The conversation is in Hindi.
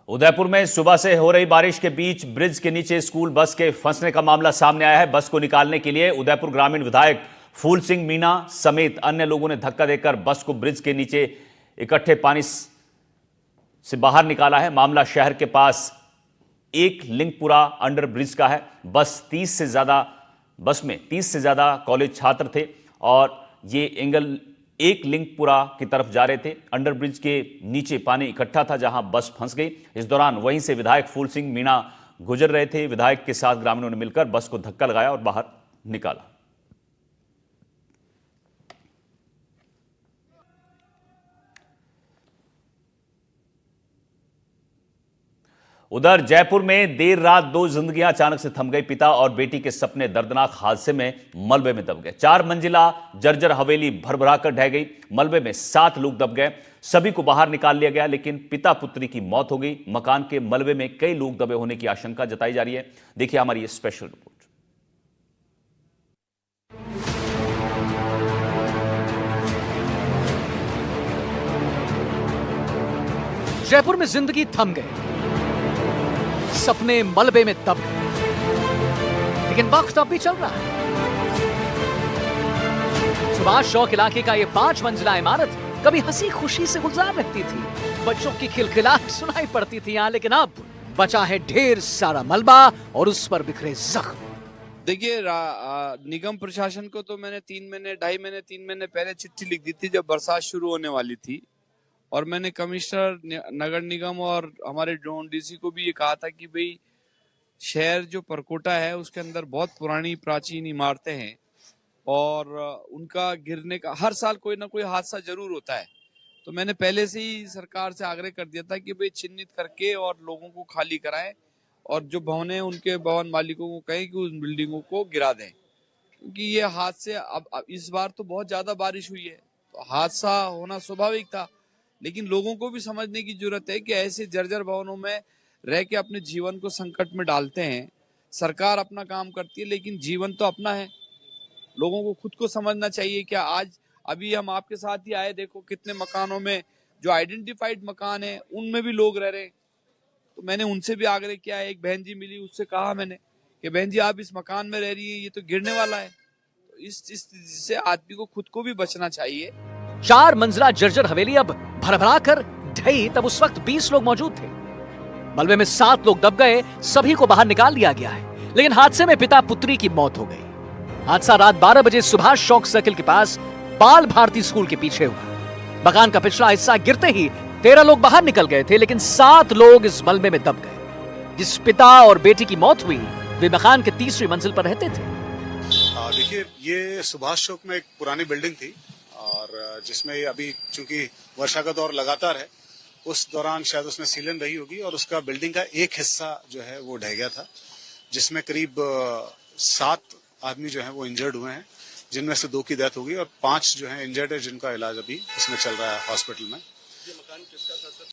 उदयपुर में सुबह से हो रही बारिश के बीच ब्रिज के नीचे स्कूल बस के फंसने का मामला सामने आया है। बस को निकालने के लिए उदयपुर ग्रामीण विधायक फूल सिंह मीणा समेत अन्य लोगों ने धक्का देकर बस को ब्रिज के नीचे इकट्ठे पानी से बाहर निकाला है। मामला शहर के पास एक लिंकपुरा अंडर ब्रिज का है। बस में 30 से ज्यादा कॉलेज छात्र थे और ये एंगल एक लिंकपुरा की तरफ जा रहे थे। अंडर ब्रिज के नीचे पानी इकट्ठा था जहां बस फंस गई। इस दौरान वहीं से विधायक फूल सिंह मीणा गुजर रहे थे। विधायक के साथ ग्रामीणों ने मिलकर बस को धक्का लगाया और बाहर निकाला। उधर जयपुर में देर रात दो जिंदगियां अचानक से थम गई। पिता और बेटी के सपने दर्दनाक हादसे में मलबे में दब गए। 4 मंजिला जर्जर हवेली भरभराकर ढह गई। मलबे में 7 लोग दब गए। सभी को बाहर निकाल लिया गया, लेकिन पिता पुत्री की मौत हो गई। मकान के मलबे में कई लोग दबे होने की आशंका जताई जा रही है। देखिए हमारी ये स्पेशल रिपोर्ट। जयपुर में जिंदगी थम गई, सपने मलबे में दब गए, लेकिन वक्त अब भी चल रहा है। सुभाष चौक इलाके का ये 5 मंजिला इमारत कभी हंसी खुशी से गुलजार रहती थी। बच्चों की खिलखिलाहट सुनाई पड़ती थी यहाँ, लेकिन अब बचा है ढेर सारा मलबा और उस पर बिखरे जख्म। देखिए, निगम प्रशासन को तो मैंने 3 महीने पहले चिट्ठी लिख दी थी जब बरसात शुरू होने वाली थी, और मैंने कमिश्नर नगर निगम और हमारे ड्रोन डीसी को भी ये कहा था कि भाई शहर जो परकोटा है उसके अंदर बहुत पुरानी प्राचीन इमारतें हैं और उनका गिरने का हर साल कोई ना कोई हादसा जरूर होता है। तो मैंने पहले से ही सरकार से आग्रह कर दिया था कि भाई चिन्हित करके और लोगों को खाली कराएं और जो भवन है उनके भवन मालिकों को कहें कि उस बिल्डिंगों को गिरा दें, क्योंकि ये हादसे अब इस बार तो बहुत ज्यादा बारिश हुई है तो हादसा होना स्वाभाविक था। लेकिन लोगों को भी समझने की जरूरत है कि ऐसे जर्जर भवनों में रह के अपने जीवन को संकट में डालते हैं। सरकार अपना काम करती है लेकिन जीवन तो अपना है। लोगों को खुद को समझना चाहिए। क्या आज अभी हम आपके साथ ही आए, देखो कितने मकानों में जो आइडेंटिफाइड मकान है उनमें भी लोग रह रहे हैं। तो मैंने उनसे भी आग्रह किया है। एक बहन जी मिली, उससे कहा मैंने कि बहन जी आप इस मकान में रह रही है, ये तो गिरने वाला है। तो इस स्थिति से आदमी को खुद को भी बचना चाहिए। 4 मंजिला जर्जर हवेली अब भरभरा कर ढही। तब उस वक्त 20 लोग मौजूद थे। मलबे में 7 लोग दब गए। सभी को बाहर निकाल लिया गया है, लेकिन हादसे में पिता पुत्री की मौत हो गई। हादसा रात 12 बजे सुभाष चौक सर्किल के पास बाल भारती स्कूल के पीछे हुआ। मकान का पिछला हिस्सा गिरते ही 13 लोग बाहर निकल गए थे, लेकिन 7 लोग इस मलबे में दब गए। जिस पिता और बेटी की मौत हुई वे मकान के 3री मंजिल पर रहते थे। देखिए, ये सुभाष चौक में एक पुरानी बिल्डिंग थी और जिसमें अभी चूंकि वर्षा का दौर लगातार है, उस दौरान शायद उसमें सीलन रही होगी और उसका बिल्डिंग का एक हिस्सा जो है वो ढह गया था, जिसमें करीब 7 आदमी जो है वो इंजर्ड हुए हैं, जिनमें से 2 की डेथ हो गई और 5 जो है इंजर्ड है, जिनका इलाज अभी इसमें चल रहा है हॉस्पिटल में। ये मकान किसका था सर?